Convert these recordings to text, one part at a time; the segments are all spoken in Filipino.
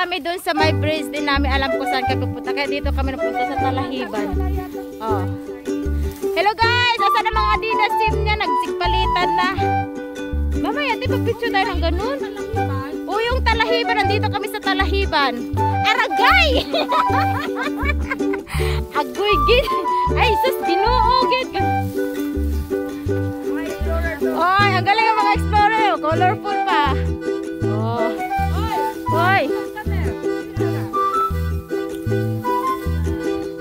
kami doon sa my bridge, din namin alam kung saan kami pupunta. Kaya dito kami napunta sa Talahiban. Oh. Hello guys! Asa na mga Adidas team niya? Nagsigpalitan na. Mamaya, di ba picture tayo ng ganun? O yung Talahiban, nandito kami sa Talahiban. Aragay! Agoy gid. Ay, sus, Ginoo gid. Oy, ang galing ng mga explorer. Colorful pa. Oh. Hoy.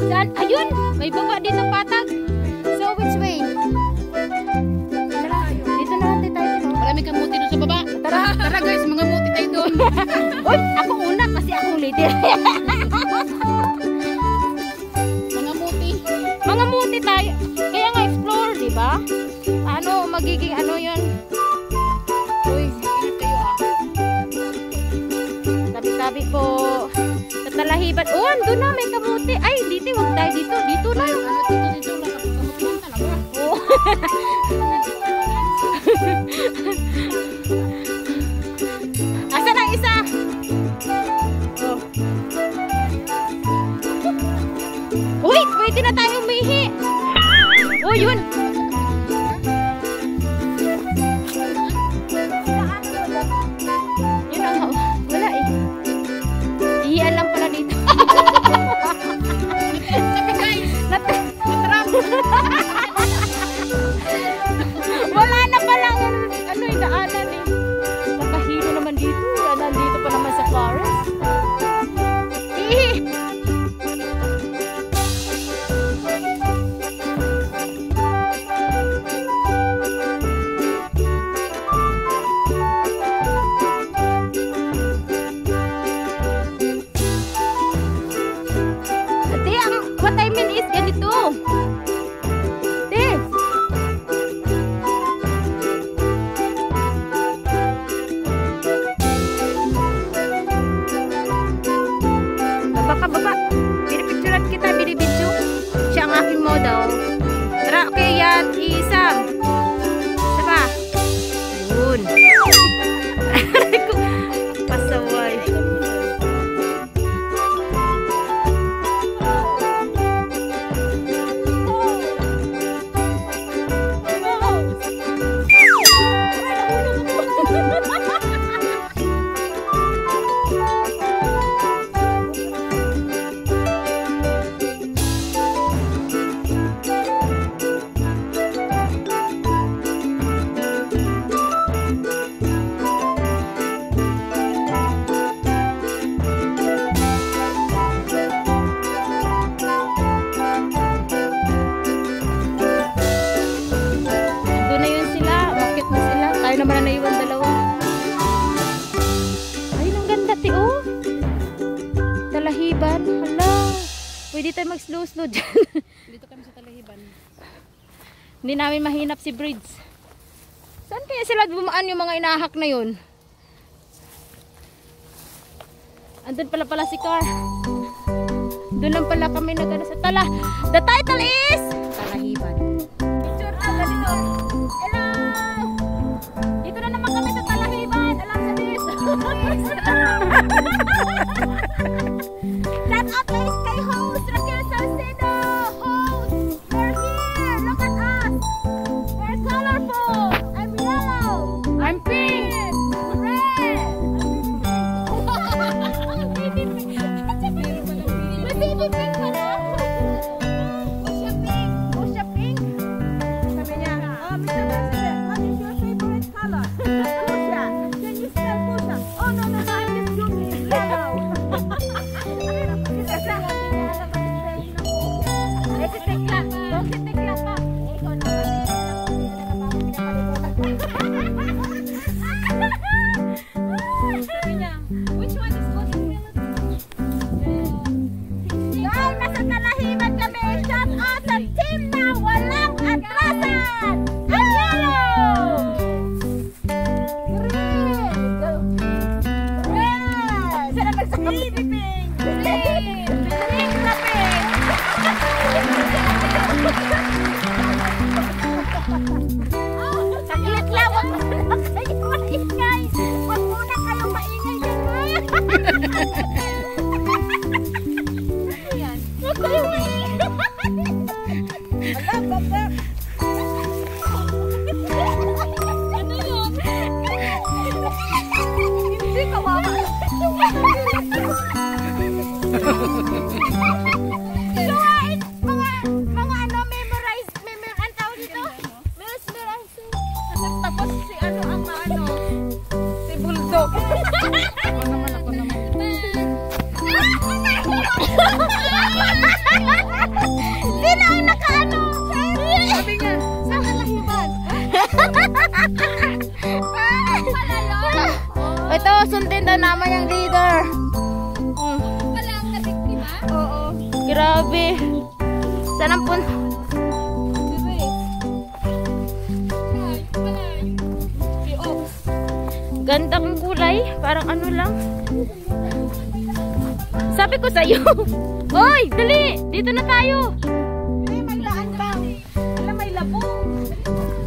Saan? Ayun! May baba dito patag. So, which way? Dito na natin tayo. Marami kang muti doon sa baba. Tara guys, mga muti tayo doon. Uy, ako una kasi akong leader. Mga muti tayo. Kaya nga explore, di ba? Ano, magiging ano yun? Uy, tabi-tabi po. Sa Talahiban. Oh, andun na, may kamuti. Ay, dito, huwag tayo dito. Dito na. Dito. Kamutin talaga. Oh. Asan ang isa? Oh. Uy, pwede na tayo umihi. Oh, yun. Yun ang wala eh. Ihian lang pala dito. Wala na palang ano yung daanan eh. Nakahilo naman dito. Nandito pa naman sa forest. What I mean is ganito. This. Baba. Binipicturean kita, binibidyo. Siya ang aking model. Tara, okay yan. Isa. Isa pa. Yun. Pasaway. Naman na naiwan dalawa. Ay, ang ganda ti oh. Talahiban. Hala. Pwede tayo mag-slow dyan. Dito kami sa Talahiban. Hindi namin mahinap si Bridge. Saan kaya sila bumaan yung mga inahak na yun? Andun pala si Car. Doon lang pala kami nagano sa Tala. The title is Talahiban. Picture ganito. Hello! Dito na naman kami sa Talahiban. Alam sa this. Shout out guys kay host Raquel Salcedo. Host, we're here. Look at us. We're colorful. I'm yellow. I'm pink. Red. Baby pink pala. Pusha pink. Sabi niya, oh Mr. President, what is your favorite color? Pusha. Can you spell pusha? Oh no, I'm just googling. Yellow. Which one is what you guys, nasa Talahiban kami. Shout out sa team na walang atrasan. Ang yellow! Tapos si ano ang si Bulldog. Ako naman. Sino ang nakaano? Sabi niya, sa kalahiban. Ito, sundin daw naman yung leader. Wala ang nabiktima? Oo. Grabe. Saan ang pun... Gandang kulay. Parang ano lang. Sabi ko sa'yo. Oy, dali. Dito na tayo. May daan bang? Alam, may labong.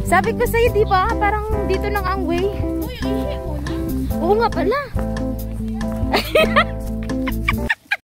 Sabi ko sa'yo, di ba? Parang dito nang ang way. Uy, ihi mo na. Oo nga pala.